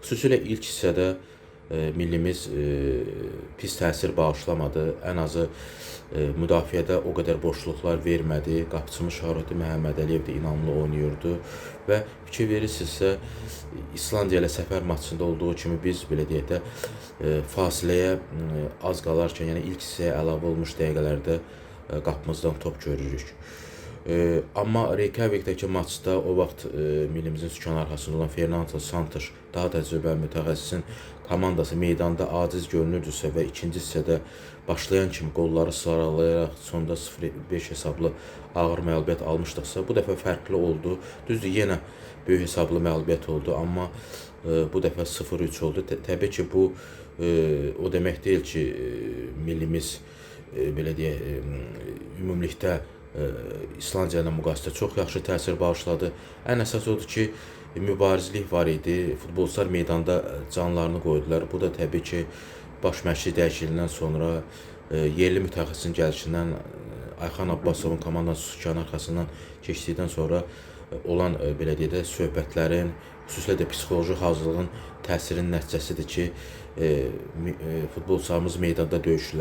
Xüsusilə ilk hissədə millimiz pis təsir bağışlamadı. Ən azı müdafiədə o qədər boşluqlar vermədi. Qapıçımız Şahrutdin Məhəmmədəliyev də inamlı oynayırdı və fikir verirsinizsə, İslandiya ilə səfər maçında olduğu kimi biz belə deyək də fasiləyə az qalarkən, yəni ilk hissəyə əlavə olmuş dəqiqələrdə qapımızdan top görürük. Amma Reykjavikdəki maçda o vaxt millimizin sükan arxasında olan Fernando Santos, daha təcrübəli mütəxəssisin komandası meydanda aciz görünürdüsə və ikinci hissədə başlayan kimi qolları saralayaraq sonda 0-5 hesablı ağır məğlubiyyət almışdıqsa, bu dəfə fərqli oldu. Düzdür, yenə böyük hesablı məğlubiyyət oldu, amma bu dəfə 0-3 oldu. Təbii ki, bu o demək deyil ki, millimiz belə deyək, ümumilikdə İslandiya ilə müqayisədə çox yaxşı təsir bağışladı. Ən əsas odur ki, mübarizlik var idi. Futbolçular meydanda canlarını qoydular. Bu da təbii ki, baş məşqçi dəyişikliyindən sonra yerli mütəxəssisin gəlişindən Ayxan Abbasovun komandası sükan arxasından keçdikdən sonra olan belə deyək də söhbətlərin, xüsusilə də psixoloji hazırlığın təsirinin nəticəsidir ki, futbolçularımız meydanda döyüşürlər.